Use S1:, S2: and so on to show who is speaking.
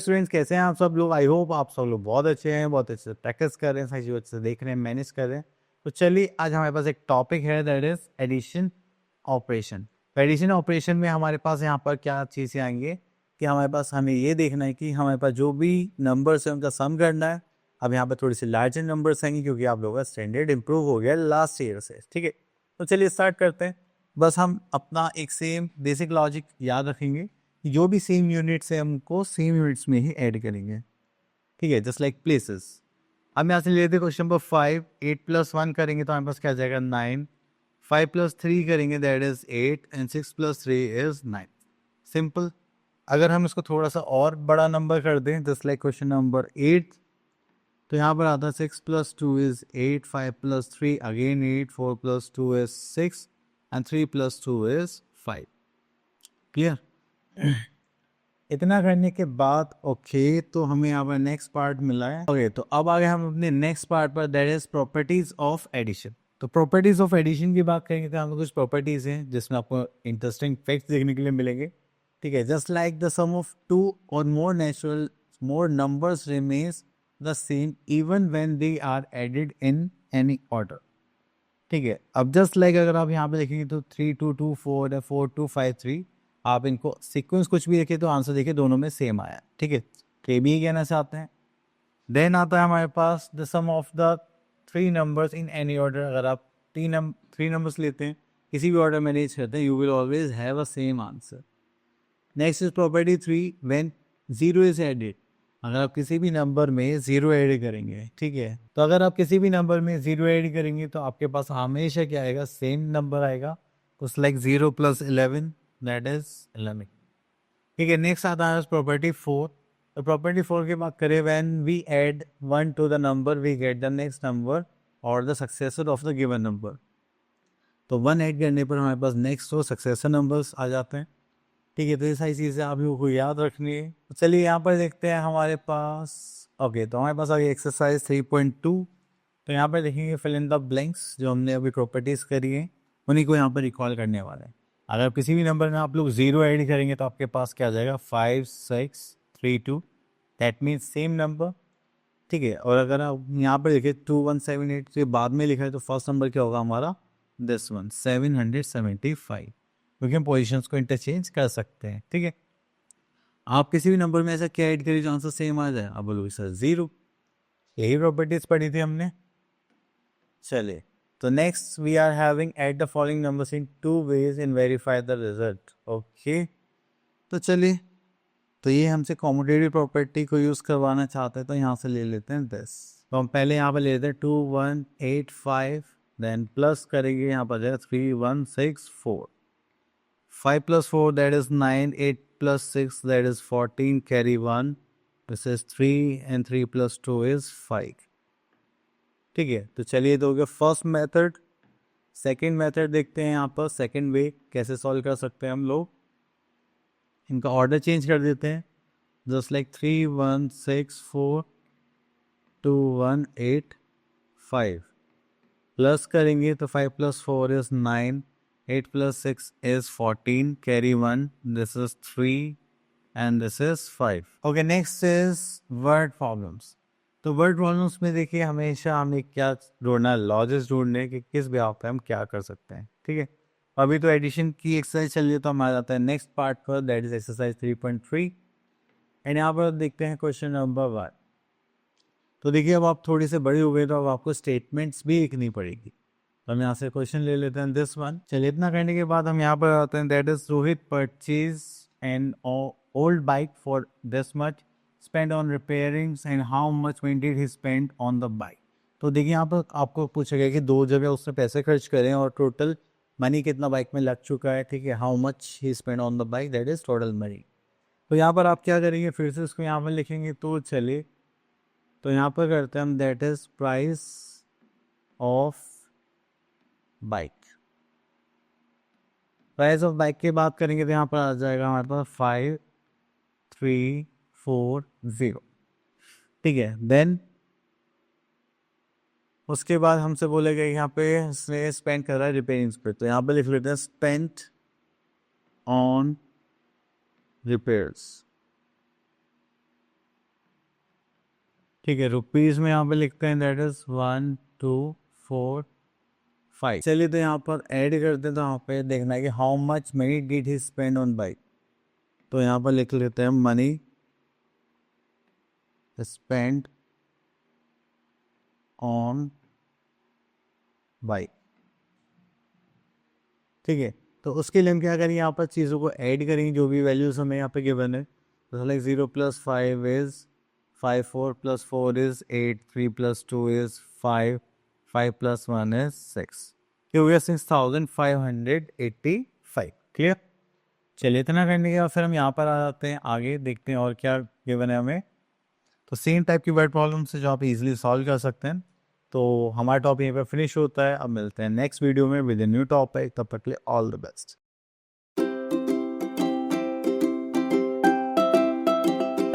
S1: Students, कैसे हैं आप सब लोग? आई होप आप सब लोग बहुत अच्छे हैं, बहुत अच्छे से प्रैक्टिस कर रहे हैं, सारी चीज़ों अच्छे से देख रहे हैं, मैनेज कर रहे हैं। तो चलिए आज हमारे पास एक टॉपिक है, दैट इज एडिशन ऑपरेशन। तो एडिशन ऑपरेशन में हमारे पास यहाँ पर क्या चीज़ें आएंगे कि हमारे पास हमें ये देखना है कि हमारे पास जो भी नंबर्स है उनका सम करना है। अब यहाँ पर थोड़ी सी लार्जर नंबर्स आएंगे क्योंकि आप लोगों का स्टैंडर्ड इंप्रूव हो गया लास्ट ईयर से, ठीक है। तो चलिए स्टार्ट करते हैं। बस हम अपना एक सेम बेसिक लॉजिक याद रखेंगे, जो भी सेम यूनिट्स है हमको सेम यूनिट्स में ही ऐड करेंगे, ठीक है, जस्ट लाइक प्लेसेस। हम यहाँ से ले लेते हैं क्वेश्चन नंबर 5। 8 + 1 करेंगे तो हमारे पास क्या आ जाएगा 9। 5 + 3 करेंगे that is 8 and 6 + 3 is 9। Simple. अगर हम इसको थोड़ा सा और बड़ा नंबर कर दें, जस्ट लाइक क्वेश्चन नंबर 8, तो यहाँ पर आता है 6 + 2 is 8, 5 + 3 again 8, 4 + 2 is 6 and 3 + 2 is 5। Clear? इतना करने के बाद ओके, तो हमें यहाँ पर नेक्स्ट पार्ट मिला है। ओके, तो अब आगे हम अपने नेक्स्ट पार्ट पर, that is properties of addition. तो प्रॉपर्टीज ऑफ एडिशन की बात करेंगे तो हमें कुछ प्रॉपर्टीज हैं जिसमें आपको इंटरेस्टिंग फैक्ट्स देखने के लिए मिलेंगे, ठीक है। Just like the sum of two और more numbers remains the same even when they are added in any order, ठीक है। अब जस्ट लाइक अगर आप यहाँ पे देखेंगे तो 3 2 2 4 या 4 2 5 3, आप इनको सीक्वेंस कुछ भी देखें तो आंसर देखिए दोनों में सेम आया, ठीक है। तो ये भी कहना चाहते हैं। देन आता है हमारे पास the sum of the three numbers in any order. अगर आप थ्री नंबर्स लेते हैं, किसी भी ऑर्डर में अरेंज करते हैं, you will always have a same answer. Next is property 3, when zero is added. अगर आप किसी भी नंबर में जीरो ऐड करेंगे, ठीक है, तो अगर आप किसी भी नंबर में जीरो ऐड करेंगे तो आपके पास हमेशा क्या आएगा, सेम नंबर आएगा। कुछ लाइक 0 + 11 दैट इज 11, ठीक है। नेक्स्ट आता है प्रॉपर्टी 4। तो प्रॉपर्टी 4 की बात करें, when we add 1 to the number we get the next number और the successor of the given number. तो 1 ऐड करने पर हमारे पास नेक्स्ट और सक्सेसर नंबर्स आ जाते हैं, ठीक है। तो ये सारी चीज़ें आप लोगों को याद रखनी है। तो चलिए यहाँ पर देखते हैं हमारे पास। ओके, तो हमारे पास आ गई एक्सरसाइज 3.2। तो यहाँ पर देखेंगे फिल इन द ब्लैंक्स, जो हमने अभी प्रॉपर्टीज़ करी है उन्हीं को यहाँ पर रिकॉल करने वाला है। अगर किसी भी नंबर में आप लोग जीरो ऐड करेंगे तो आपके पास क्या आ जाएगा 5 6 3 2, दैट मीन्स सेम नंबर, ठीक है। और अगर आप यहाँ पर देखिए 2 1 7 8 के बाद में लिखा है तो फर्स्ट नंबर क्या होगा हमारा, दिस वन 775, क्योंकि हम पोजिशंस को इंटरचेंज कर सकते हैं, ठीक है। आप किसी भी नंबर में ऐसा क्या ऐड करिए जो आंसर सेम आ जाए, आप बोलोगे सर जीरो। यही प्रॉपर्टीज पढ़ी थी हमने। चलिए, तो next we are having add the following numbers in 2 ways in verify the result. Okay, तो चलिए, तो ये हमसे कॉम्यूटेटिव प्रॉपर्टी को यूज करवाना चाहते हैं, तो यहाँ से ले लेते हैं 10। तो हम पहले यहाँ पर ले लेते हैं 2 1 8 5, देन प्लस करेंगे, यहाँ पर जाएगा 3 1 6 4। 5 + 4 that is 9, 8 + 6 that is 14, carry 1, this is 3 and 3 + 2 is 5, ठीक है। तो चलिए, तो हो गया फर्स्ट मेथड। सेकंड मेथड देखते हैं यहाँ पर, सेकंड वे कैसे सॉल्व कर सकते हैं हम लोग। इनका ऑर्डर चेंज कर देते हैं, जस्ट लाइक 3 1 6 4 2 1 8 5, प्लस करेंगे तो 5 + 4 is 9, 8 + 6 is 14, carry 1, this is 3 and this is 5. Okay, next is word problems. तो वर्ड प्रॉब्लम्स में देखिए हमेशा हमें क्या ढूंढना है, लॉजिक्स ढूंढने कि किस बिहाव पे हम क्या कर सकते हैं, ठीक है। अभी तो एडिशन की एक्सरसाइज चल रही है, तो हमारा जाता है नेक्स्ट पार्ट पर, दैट इज एक्सरसाइज 3.3 एंड यहाँ पर देखते हैं क्वेश्चन नंबर 1। तो देखिए, अब आप थोड़ी से बड़ी हो गई तो अब आपको स्टेटमेंट्स भी लिखनी पड़ेगी। तो हम यहाँ से क्वेश्चन ले लेते हैं, दिस वन। चलिए, इतना करने के बाद हम यहाँ पर आते हैं, that is Rohit purchase an old bike for this much, spend on repairings and how much money did he spend on the bike. तो देखिए, यहाँ पर आपको पूछा गया कि दो जगह उसने पैसे खर्च करें और टोटल मनी कितना बाइक में लग चुका है, ठीक है। How much he spend on the bike, that is total money. तो यहाँ पर आप क्या करेंगे, फिर से इसको यहाँ पर लिखेंगे। तो चलिए, तो यहाँ पर करते हैं हम, that is price of bike. Price of bike की बात करेंगे तो यहाँ पर आ जाएगा हमारे पास 5340, ठीक है। देन उसके बाद हमसे बोलेगा यहाँ पे इसने स्पेंड कर रहा है रिपेयरिंग्स पे, तो यहाँ पे लिख लेते हैं स्पेंट ऑन रिपेयर्स। ठीक है, रुपीज़ में यहाँ पे लिखते हैं दैट इज़ 1 2 4 5। चलिए तो यहाँ पर ऐड करते हैं, तो यहाँ पे देखना है कि how much money did he spend on bike. तो यहाँ पर लिख लेते हैं मनी स्पेंड ऑन बाइक। ठीक है, तो उसके लिए हम क्या करेंगे, यहाँ पर चीज़ों को ऐड करेंगे, जो भी वैल्यूज हमें यहाँ पे गिवन है। तो like 0 + 5 is 5, 4 + 4 is 8, 3 + 2 is 5, 5 + 1 is 6। ये हो गया 6585। क्लियर। चलिए, इतना करने के बाद फिर हम यहाँ पर आ जाते हैं, आगे देखते हैं और क्या गिवन है हमें। तो सेम टाइप की वर्ड प्रॉब्लम से जो आप इजीली सॉल्व कर सकते हैं। तो हमारा टॉपिक यहीं पर फिनिश होता है। अब मिलते हैं नेक्स्ट वीडियो में विद ए न्यू टॉपिक। तब तक के लिए ऑल द बेस्ट।